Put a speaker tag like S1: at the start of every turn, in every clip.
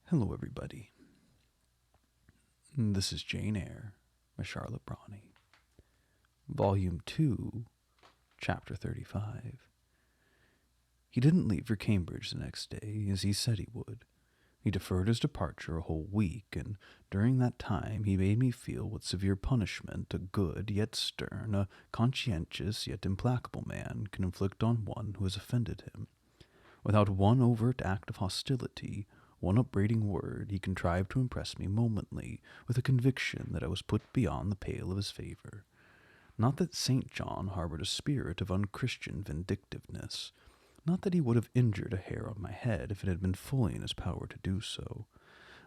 S1: Hello, everybody. This is Jane Eyre by Charlotte Brontë, Volume 2, Chapter 35. He didn't leave for Cambridge the next day, as he said he would. He deferred his departure a whole week, and during that time he made me feel what severe punishment a good yet stern, a conscientious yet implacable man can inflict on one who has offended him. Without one overt act of hostility, one upbraiding word, he contrived to impress me momently with a conviction that I was put beyond the pale of his favor. Not that St. John harbored a spirit of unchristian vindictiveness, not that he would have injured a hair on my head if it had been fully in his power to do so.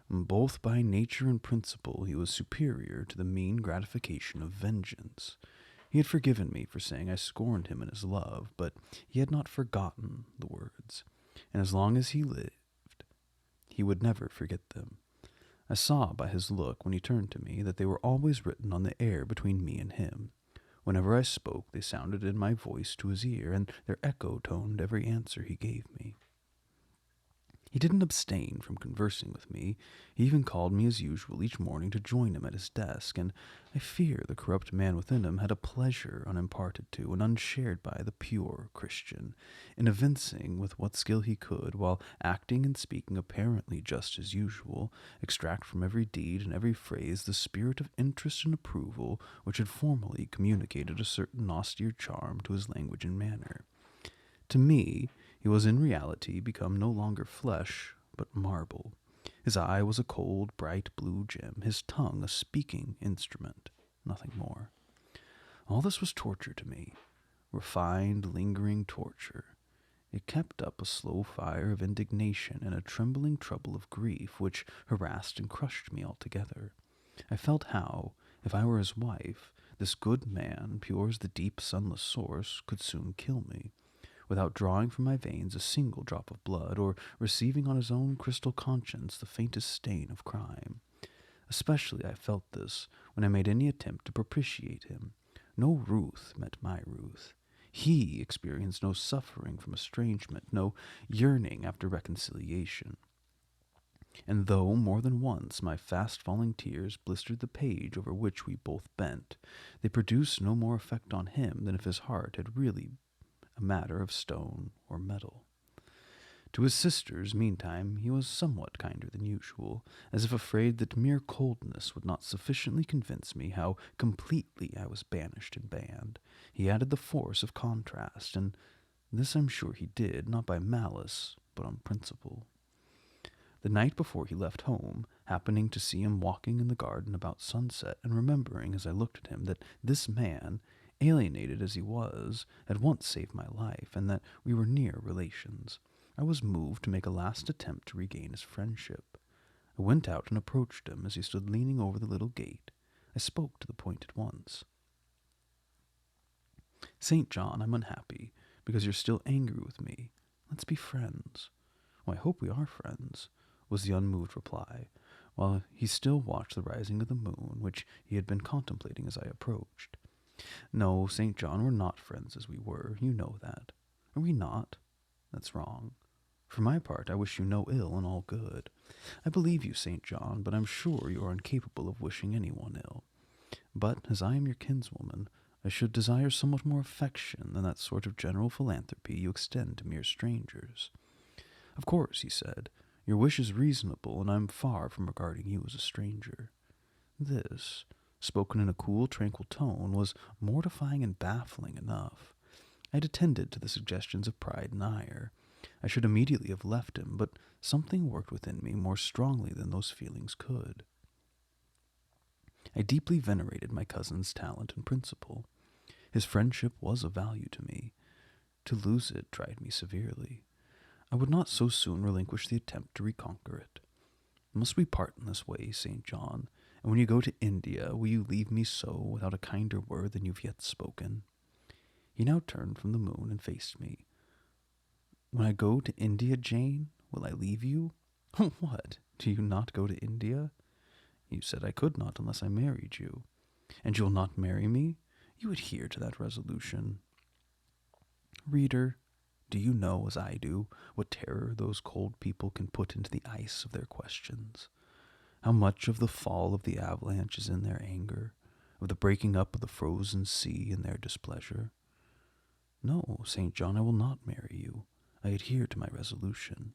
S1: Both by nature and principle he was superior to the mean gratification of vengeance. He had forgiven me for saying I scorned him in his love, but he had not forgotten the words, and as long as he lived, he would never forget them. I saw by his look when he turned to me that they were always written on the air between me and him. Whenever I spoke, they sounded in my voice to his ear, and their echo toned every answer he gave me. He didn't abstain from conversing with me. He even called me as usual each morning to join him at his desk, and I fear the corrupt man within him had a pleasure unimparted to and unshared by the pure Christian, in evincing with what skill he could, while acting and speaking apparently just as usual, extract from every deed and every phrase the spirit of interest and approval which had formerly communicated a certain austere charm to his language and manner. To me, he was in reality become no longer flesh, but marble. His eye was a cold, bright blue gem, his tongue a speaking instrument, nothing more. All this was torture to me, refined, lingering torture. It kept up a slow fire of indignation and a trembling trouble of grief which harassed and crushed me altogether. I felt how, if I were his wife, this good man, pure as the deep sunless source, could soon kill me, without drawing from my veins a single drop of blood, or receiving on his own crystal conscience the faintest stain of crime. Especially I felt this when I made any attempt to propitiate him. No ruth met my ruth. He experienced no suffering from estrangement, no yearning after reconciliation. And though more than once my fast-falling tears blistered the page over which we both bent, they produced no more effect on him than if his heart had really a matter of stone or metal. To his sisters, meantime, he was somewhat kinder than usual, as if afraid that mere coldness would not sufficiently convince me how completely I was banished and banned. He added the force of contrast, and this I'm sure he did, not by malice, but on principle. The night before he left home, happening to see him walking in the garden about sunset, and remembering as I looked at him that this man, alienated as he was, had once saved my life, and that we were near relations, I was moved to make a last attempt to regain his friendship. I went out and approached him as he stood leaning over the little gate. I spoke to the point at once. "St. John, I'm unhappy, because you're still angry with me. Let's be friends." "Oh, I hope we are friends," was the unmoved reply, while he still watched the rising of the moon, which he had been contemplating as I approached. "No, St. John, we're not friends as we were. You know that." "Are we not? That's wrong. For my part, I wish you no ill and all good. I believe you, St. John, but I'm sure you are incapable of wishing anyone ill. But, as I am your kinswoman, I should desire somewhat more affection than that sort of general philanthropy you extend to mere strangers." "Of course," he said, "your wish is reasonable, and I am far from regarding you as a stranger." This, spoken in a cool, tranquil tone, was mortifying and baffling enough. I had attended to the suggestions of pride and ire. I should immediately have left him, but something worked within me more strongly than those feelings could. I deeply venerated my cousin's talent and principle. His friendship was of value to me. To lose it tried me severely. I would not so soon relinquish the attempt to reconquer it. Must we part in this way, St. John? And when you go to India, will you leave me so, without a kinder word than you've yet spoken?" He now turned from the moon and faced me. "When I go to India, Jane, will I leave you?" "What? Do you not go to India?" "You said I could not unless I married you." "And you'll not marry me?" "You adhere to that resolution." Reader, Do you know, as I do, what terror those cold people can put into the ice of their questions? How much of the fall of the avalanche is in their anger, of the breaking up of the frozen sea in their displeasure? No, St. John, I will not marry you. I adhere to my resolution.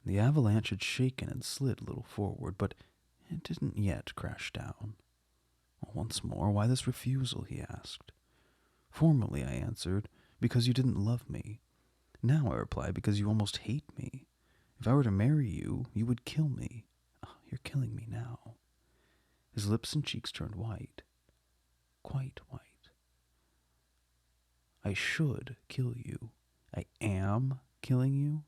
S1: The avalanche had shaken and slid a little forward, but it didn't yet crash down. Once more, why this refusal, he asked. Formerly, I answered, because you didn't love me. Now I reply, because you almost hate me. If I were to marry you, you would kill me. Oh, you're killing me now. His lips and cheeks turned white. Quite white. I should kill you. I am killing you.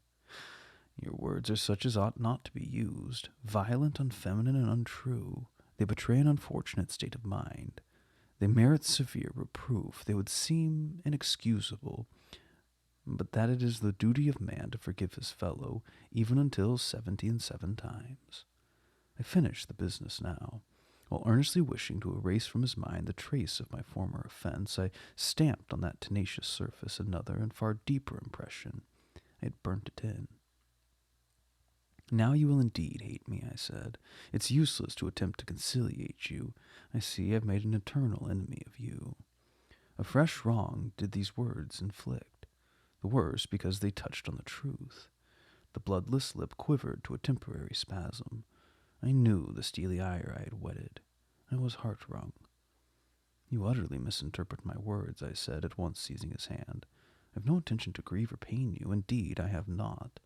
S1: Your words are such as ought not to be used, violent, unfeminine, and untrue. They betray an unfortunate state of mind. They merit severe reproof. They would seem inexcusable, but that it is the duty of man to forgive his fellow, even until 77 times. I finish the business now. While earnestly wishing to erase from his mind the trace of my former offense, I stamped on that tenacious surface another and far deeper impression. I had burnt it in. Now you will indeed hate me, I said. It's useless to attempt to conciliate you. I see I've made an eternal enemy of you. A fresh wrong did these words inflict, the worse because they touched on the truth. The bloodless lip quivered to a temporary spasm. I knew the steely ire I had whetted. I was heart-wrung. You utterly misinterpret my words, I said, at once seizing his hand. I have no intention to grieve or pain you. Indeed, I have not.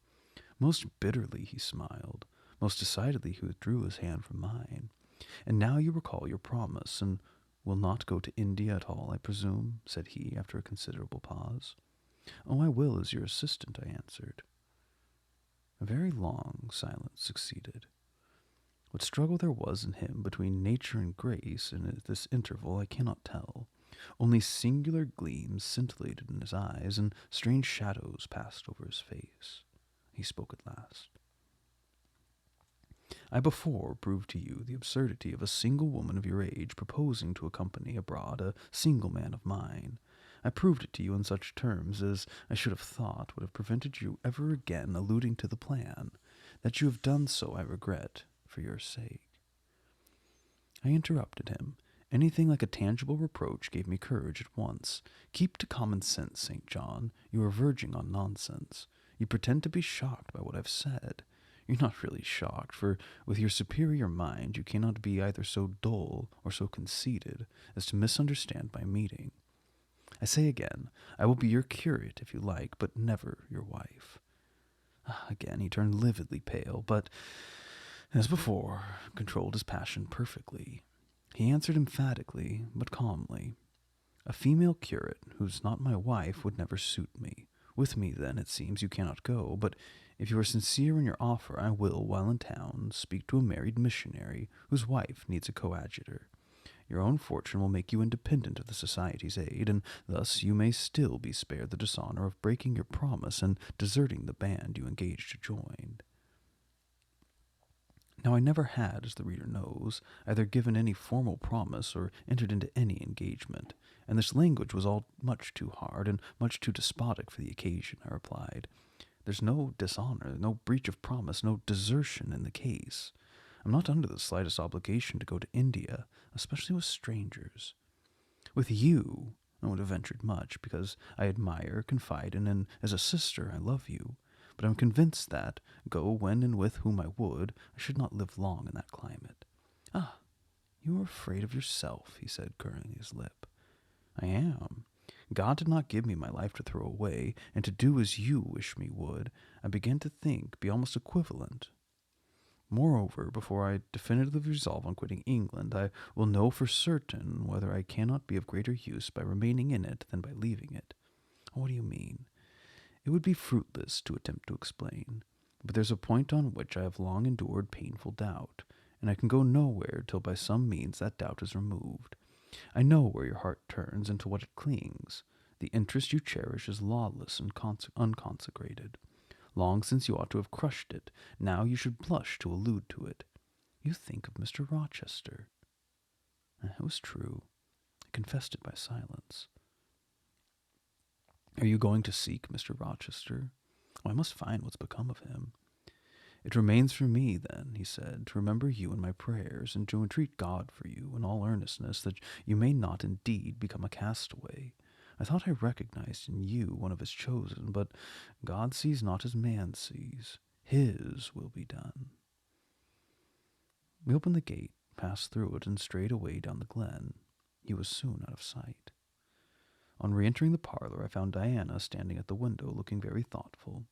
S1: Most bitterly he smiled. Most decidedly he withdrew his hand from mine. And now you recall your promise, and will not go to India at all, I presume, said he, after a considerable pause. Oh, I will, as your assistant, I answered. A very long silence succeeded. What struggle there was in him between nature and grace in this interval I cannot tell. Only singular gleams scintillated in his eyes, and strange shadows passed over his face. He spoke at last. I before proved to you the absurdity of a single woman of your age proposing to accompany abroad a single man of mine. I proved it to you in such terms as I should have thought would have prevented you ever again alluding to the plan. That you have done so I regret, for your sake. I interrupted him. Anything like a tangible reproach gave me courage at once. Keep to common sense, St. John. You are verging on nonsense. You pretend to be shocked by what I've said. You're not really shocked, for with your superior mind you cannot be either so dull or so conceited as to misunderstand my meaning. I say again, I will be your curate if you like, but never your wife. Again he turned lividly pale, but, as before, controlled his passion perfectly. He answered emphatically, but calmly. A female curate, who's not my wife, would never suit me. With me, then, it seems, you cannot go, but if you are sincere in your offer, I will, while in town, speak to a married missionary whose wife needs a coadjutor. Your own fortune will make you independent of the Society's aid, and thus you may still be spared the dishonor of breaking your promise and deserting the band you engaged to join. Now I never had, as the reader knows, either given any formal promise or entered into any engagement, and this language was all much too hard and much too despotic for the occasion, I replied. There's no dishonor, no breach of promise, no desertion in the case. I'm not under the slightest obligation to go to India, especially with strangers. With you, I would have ventured much, because I admire, confide in, and as a sister I love you. But I'm convinced that, go when and with whom I would, I should not live long in that climate. Ah, you are afraid of yourself, he said, curling his lip. I am. God did not give me my life to throw away, and to do as you wish me would, I begin to think be almost equivalent. Moreover, before I definitively resolve on quitting England, I will know for certain whether I cannot be of greater use by remaining in it than by leaving it. What do you mean? It would be fruitless to attempt to explain, but there's a point on which I have long endured painful doubt, and I can go nowhere till by some means that doubt is removed. I know where your heart turns and to what it clings. The interest you cherish is lawless and unconsecrated. Long since you ought to have crushed it. Now you should blush to allude to it. You think of Mr. Rochester. It was true. I confessed it by silence. Are you going to seek Mr. Rochester? Oh, I must find what's become of him. It remains for me, then, he said, to remember you in my prayers, and to entreat God for you in all earnestness, that you may not indeed become a castaway. I thought I recognized in you one of his chosen, but God sees not as man sees. His will be done. We opened the gate, passed through it, and strayed away down the glen. He was soon out of sight. On re-entering the parlor, I found Diana standing at the window, looking very thoughtful.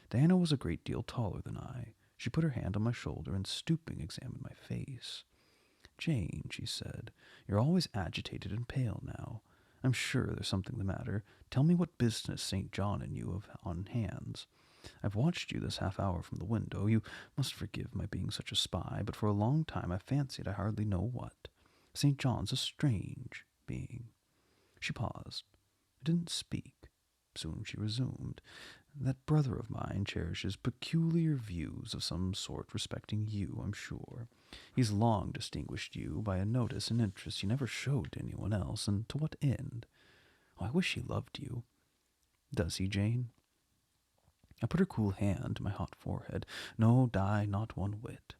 S1: Diana was a great deal taller than I. She put her hand on my shoulder and, stooping, examined my face. "Jane," she said, "you're always agitated and pale now. I'm sure there's something the matter. Tell me what business St. John and you have on hands. I've watched you this half-hour from the window. You must forgive my being such a spy, but for a long time I fancied I hardly know what. St. John's a strange being." She paused. I didn't speak. Soon she resumed. "That brother of mine cherishes peculiar views of some sort respecting you, I'm sure. He's long distinguished you by a notice and interest you never showed to anyone else, and to what end? Oh, I wish he loved you. Does he, Jane?" I put her cool hand to my hot forehead. "No, Di, not one whit."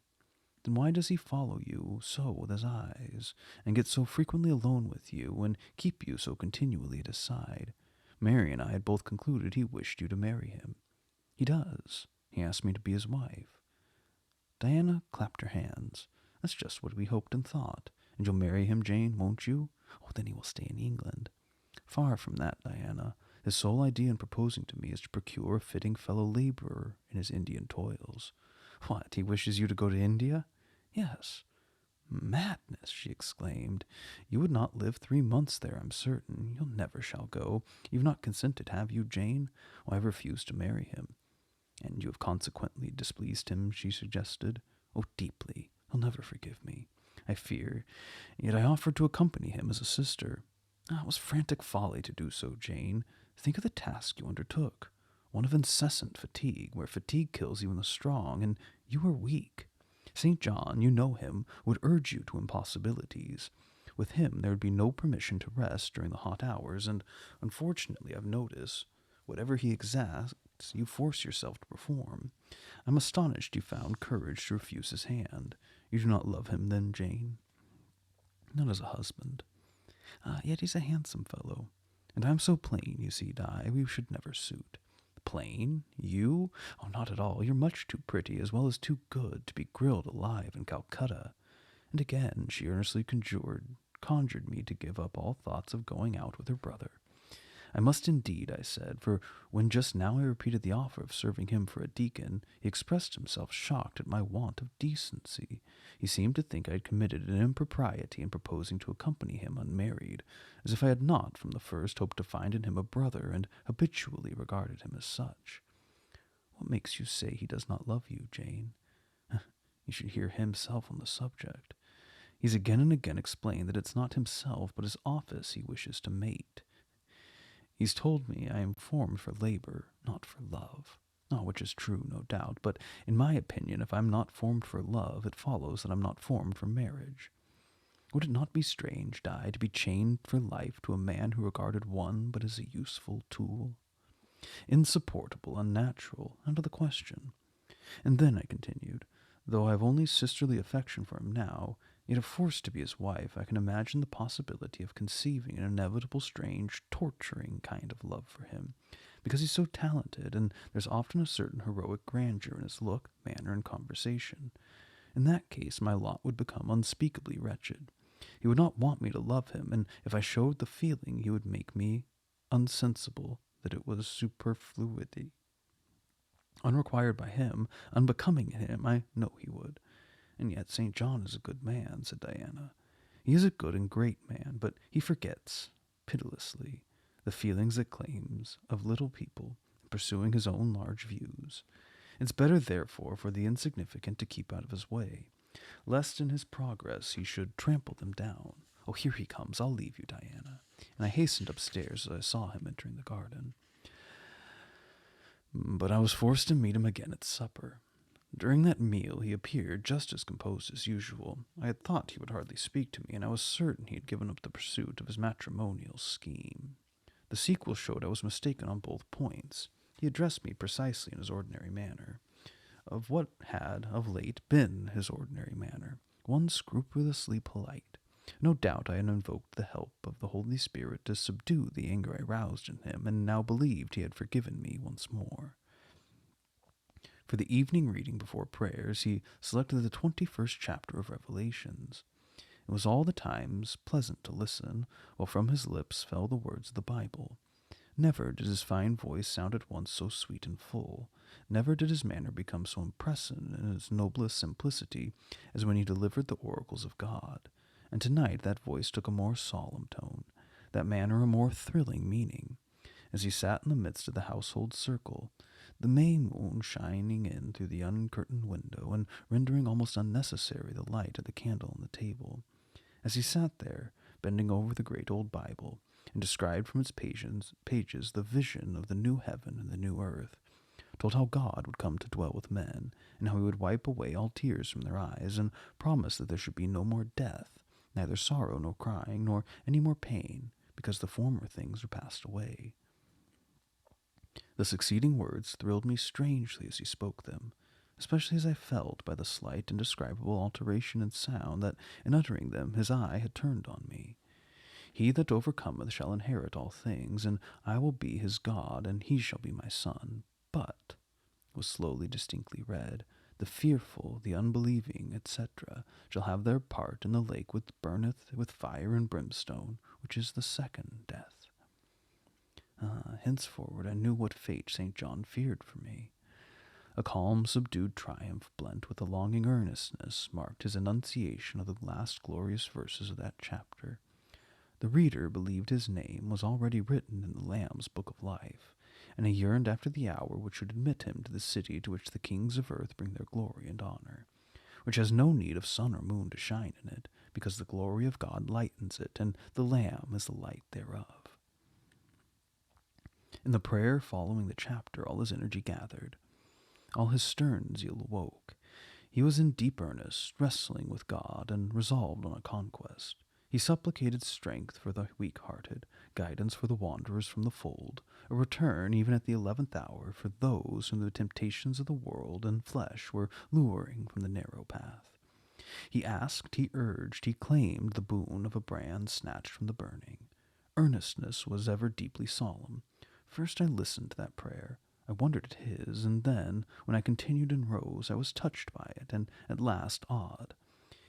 S1: "Then why does he follow you so with his eyes, and get so frequently alone with you, and keep you so continually at his side? Mary and I had both concluded he wished you to marry him." "He does. He asked me to be his wife." Diana clapped her hands. "That's just what we hoped and thought. And you'll marry him, Jane, won't you? Oh, then he will stay in England." "Far from that, Diana. His sole idea in proposing to me is to procure a fitting fellow laborer in his Indian toils." "What, he wishes you to go to India?" "Yes." "Madness!" she exclaimed. "You would not live 3 months there, I'm certain. You never shall go. You've not consented, have you, Jane? Oh, I've refused to marry him." "And you have consequently displeased him," she suggested. "Oh, deeply. He'll never forgive me, I fear. Yet I offered to accompany him as a sister. Ah, it was frantic folly to do so, Jane. Think of the task you undertook. One of incessant fatigue, where fatigue kills even the strong, and you are weak. St. John, you know him, would urge you to impossibilities. With him there would be no permission to rest during the hot hours, and unfortunately I've noticed, whatever he exacts, you force yourself to perform. I'm astonished you found courage to refuse his hand. You do not love him, then, Jane?" "Not as a husband. Yet he's a handsome fellow. And I'm so plain, you see, Di, we should never suit." "Plain? You? Oh, not at all. You're much too pretty, as well as too good, to be grilled alive in Calcutta." And again she earnestly conjured me to give up all thoughts of going out with her brother. "I must indeed," I said, for when just now I repeated the offer of serving him for a deacon, he expressed himself shocked at my want of decency. He seemed to think I had committed an impropriety in proposing to accompany him unmarried, as if I had not from the first hoped to find in him a brother, and habitually regarded him as such. "What makes you say he does not love you, Jane?" "You should hear himself on the subject. He's again and again explained that it's not himself but his office he wishes to mate. He's told me I am formed for labor, not for love. Which is true, no doubt, but in my opinion, if I'm not formed for love, it follows that I'm not formed for marriage. Would it not be strange, Di, to be chained for life to a man who regarded one but as a useful tool? Insupportable, unnatural, out of the question. And then," I continued, "though I have only sisterly affection for him now, yet if forced to be his wife, I can imagine the possibility of conceiving an inevitable, strange, torturing kind of love for him, because he's so talented, and there's often a certain heroic grandeur in his look, manner, and conversation. In that case, my lot would become unspeakably wretched. He would not want me to love him, and if I showed the feeling, he would make me unsensible that it was superfluity. Unrequired by him, unbecoming in him, I know he would. And yet St. John is a good man," said Diana. "He is a good and great man, but he forgets, pitilessly, the feelings it claims of little people, pursuing his own large views. It's better, therefore, for the insignificant to keep out of his way, lest in his progress he should trample them down. Oh, here he comes. I'll leave you, Diana." And I hastened upstairs as I saw him entering the garden. But I was forced to meet him again at supper. During that meal he appeared just as composed as usual. I had thought he would hardly speak to me, and I was certain he had given up the pursuit of his matrimonial scheme. The sequel showed I was mistaken on both points. He addressed me precisely in his ordinary manner, of what had of late been his ordinary manner, one scrupulously polite. No doubt I had invoked the help of the Holy Spirit to subdue the anger I roused in him, and now believed he had forgiven me once more. For the evening reading before prayers, he selected the 21st chapter of Revelations. It was all the times pleasant to listen, while from his lips fell the words of the Bible. Never did his fine voice sound at once so sweet and full. Never did his manner become so impressive in its noblest simplicity as when he delivered the oracles of God. And tonight that voice took a more solemn tone, that manner a more thrilling meaning. As he sat in the midst of the household circle, the May moon shining in through the uncurtained window and rendering almost unnecessary the light of the candle on the table. As he sat there, bending over the great old Bible, and described from its pages the vision of the new heaven and the new earth, told how God would come to dwell with men, and how he would wipe away all tears from their eyes, and promised that there should be no more death, neither sorrow nor crying, nor any more pain, because the former things are passed away. The succeeding words thrilled me strangely as he spoke them, especially as I felt by the slight indescribable alteration in sound that in uttering them his eye had turned on me. He that overcometh shall inherit all things, and I will be his God, and he shall be my son. But, was slowly distinctly read, the fearful, the unbelieving, etc., shall have their part in the lake which burneth with fire and brimstone, which is the second death. Henceforward I knew what fate St. John feared for me. A calm, subdued triumph blent with a longing earnestness marked his enunciation of the last glorious verses of that chapter. The reader believed his name was already written in the Lamb's book of life, and he yearned after the hour which should admit him to the city to which the kings of earth bring their glory and honor, which has no need of sun or moon to shine in it, because the glory of God lightens it, and the Lamb is the light thereof. In the prayer following the chapter all his energy gathered, all his stern zeal awoke. He was in deep earnest, wrestling with God, and resolved on a conquest. He supplicated strength for the weak-hearted, guidance for the wanderers from the fold, a return even at the 11th hour for those whom the temptations of the world and flesh were luring from the narrow path. He asked, he urged, he claimed the boon of a brand snatched from the burning. Earnestness was ever deeply solemn. First I listened to that prayer. I wondered at his, and then, when I continued and rose, I was touched by it, and at last awed.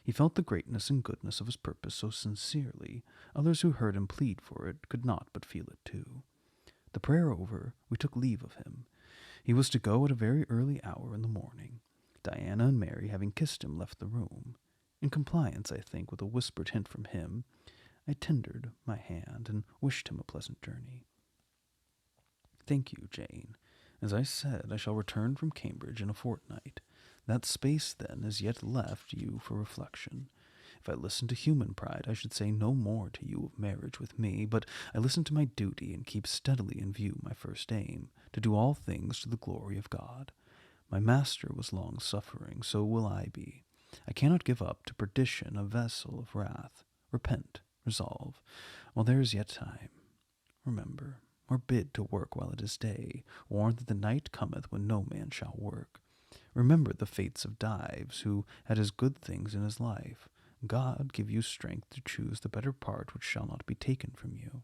S1: He felt the greatness and goodness of his purpose so sincerely, others who heard him plead for it could not but feel it too. The prayer over, we took leave of him. He was to go at a very early hour in the morning. Diana and Mary, having kissed him, left the room. In compliance, I think, with a whispered hint from him, I tendered my hand and wished him a pleasant journey. Thank you, Jane. As I said, I shall return from Cambridge in a fortnight. That space, then, is yet left you for reflection. If I listened to human pride, I should say no more to you of marriage with me, but I listen to my duty and keep steadily in view my first aim, to do all things to the glory of God. My Master was long-suffering, so will I be. I cannot give up to perdition a vessel of wrath. Repent, resolve, while there is yet time. Remember, or bid to work while it is day, warned that the night cometh when no man shall work. Remember the fates of Dives, who had his good things in his life. God give you strength to choose the better part which shall not be taken from you.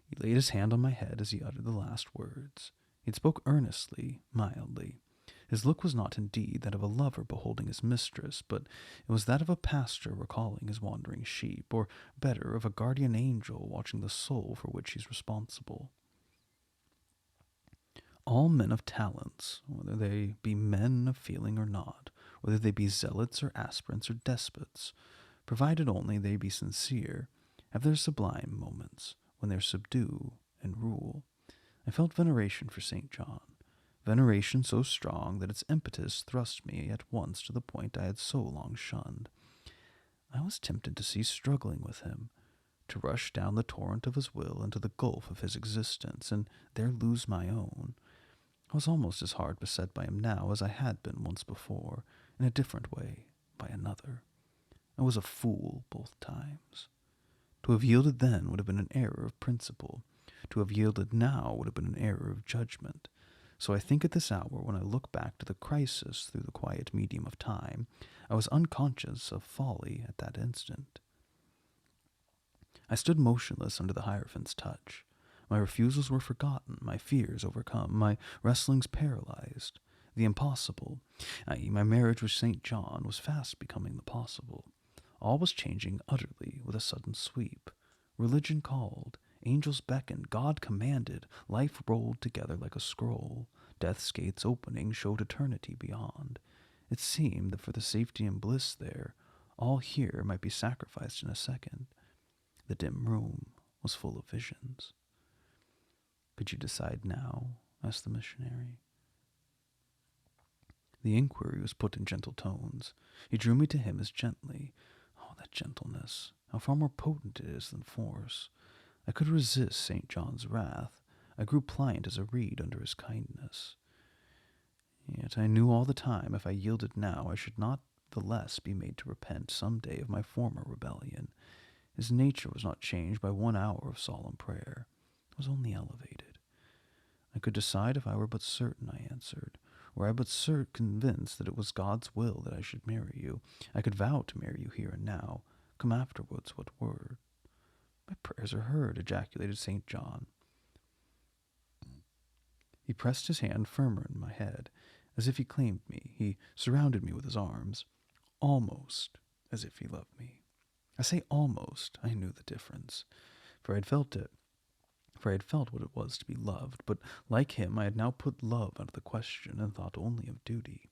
S1: He laid his hand on my head as he uttered the last words. He spoke earnestly, mildly. His look was not indeed that of a lover beholding his mistress, but it was that of a pastor recalling his wandering sheep, or better, of a guardian angel watching the soul for which he is responsible. All men of talents, whether they be men of feeling or not, whether they be zealots or aspirants or despots, provided only they be sincere, have their sublime moments, when they subdue and rule. I felt veneration for St. John, veneration so strong that its impetus thrust me at once to the point I had so long shunned. I was tempted to cease struggling with him, to rush down the torrent of his will into the gulf of his existence, and there lose my own. I was almost as hard beset by him now as I had been once before, in a different way, by another. I was a fool both times. To have yielded then would have been an error of principle. To have yielded now would have been an error of judgment. So I think at this hour, when I look back to the crisis through the quiet medium of time, I was unconscious of folly at that instant. I stood motionless under the Hierophant's touch. My refusals were forgotten, my fears overcome, my wrestlings paralyzed. The impossible, i.e., my marriage with St. John, was fast becoming the possible. All was changing utterly with a sudden sweep. Religion called, angels beckoned, God commanded, life rolled together like a scroll. Death's gates opening showed eternity beyond. It seemed that for the safety and bliss there, all here might be sacrificed in a second. The dim room was full of visions. Could you decide now? Asked the missionary. The inquiry was put in gentle tones. He drew me to him as gently. Oh, that gentleness! How far more potent it is than force. I could resist St. John's wrath. I grew pliant as a reed under his kindness. Yet I knew all the time if I yielded now, I should not the less be made to repent some day of my former rebellion. His nature was not changed by 1 hour of solemn prayer. It was only elevated. I could decide if I were but certain, I answered. Were I but convinced that it was God's will that I should marry you, I could vow to marry you here and now, come afterwards what word. My prayers are heard, ejaculated St. John. He pressed his hand firmer in my head, as if he claimed me. He surrounded me with his arms, almost as if he loved me. I say almost. I knew the difference, for I had felt it. For I had felt what it was to be loved, but like him I had now put love out of the question and thought only of duty.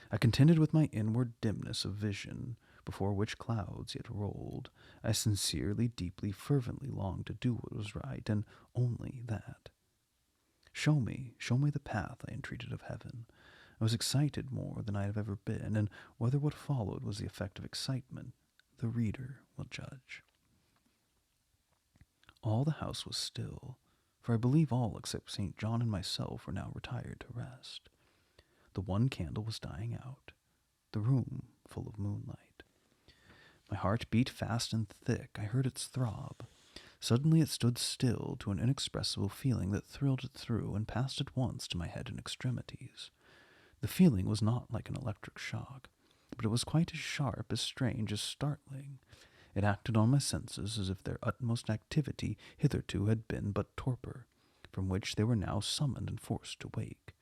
S1: I contended with my inward dimness of vision, before which clouds yet rolled. I sincerely, deeply, fervently longed to do what was right, and only that. Show me the path, I entreated of heaven. I was excited more than I have ever been, and whether what followed was the effect of excitement, the reader will judge. All the house was still, for I believe all except St. John and myself were now retired to rest. The one candle was dying out, the room full of moonlight. My heart beat fast and thick. I heard its throb. Suddenly it stood still to an inexpressible feeling that thrilled it through and passed at once to my head and extremities. The feeling was not like an electric shock, but it was quite as sharp, as strange, as startling. It acted on my senses as if their utmost activity hitherto had been but torpor, from which they were now summoned and forced to wake.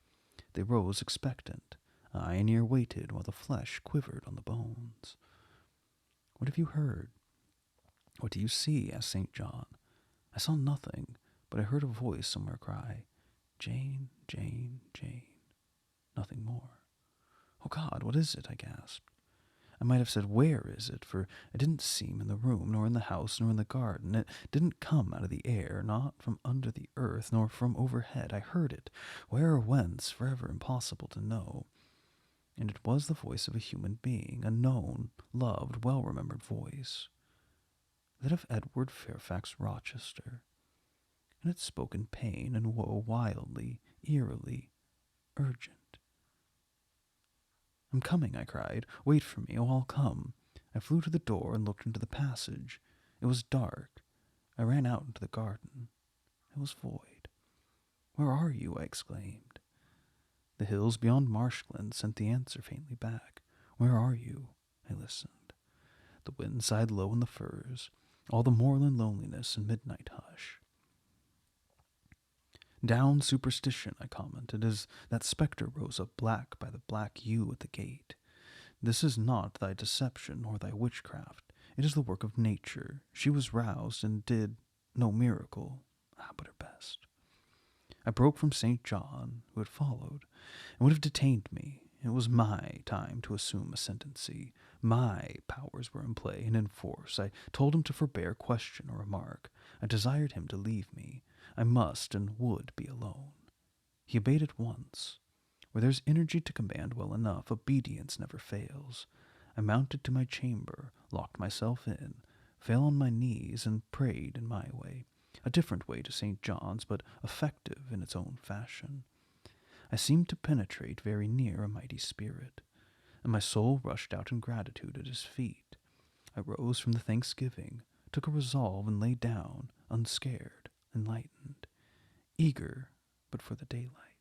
S1: They rose expectant. Eye and ear waited while the flesh quivered on the bones. What have you heard? What do you see? Asked St. John. I saw nothing, but I heard a voice somewhere cry, Jane, Jane, Jane. Nothing more. Oh God, what is it? I gasped. I might have said, where is it? For it didn't seem in the room, nor in the house, nor in the garden. It didn't come out of the air, not from under the earth, nor from overhead. I heard it. Where or whence, forever impossible to know. And it was the voice of a human being, a known, loved, well-remembered voice. That of Edward Fairfax Rochester. And it spoke in pain and woe, wildly, eerily, urgent. I'm coming, I cried. Wait for me. Oh, I'll come. I flew to the door and looked into the passage. It was dark. I ran out into the garden. It was void. Where are you? I exclaimed. The hills beyond Marshland sent the answer faintly back. Where are you? I listened. The wind sighed low in the firs, all the moorland loneliness and midnight hush. Down superstition, I commented, as that spectre rose up black by the black yew at the gate. This is not thy deception nor thy witchcraft. It is the work of nature. She was roused and did no miracle, but her best. I broke from St. John, who had followed, and would have detained me. It was my time to assume ascendancy. My powers were in play and in force. I told him to forbear question or remark. I desired him to leave me. I must and would be alone. He obeyed at once. Where there's energy to command well enough, obedience never fails. I mounted to my chamber, locked myself in, fell on my knees, and prayed in my way, a different way to St. John's, but effective in its own fashion. I seemed to penetrate very near a mighty spirit, and my soul rushed out in gratitude at his feet. I rose from the thanksgiving, took a resolve, and lay down, unscared, enlightened, eager but for the daylight.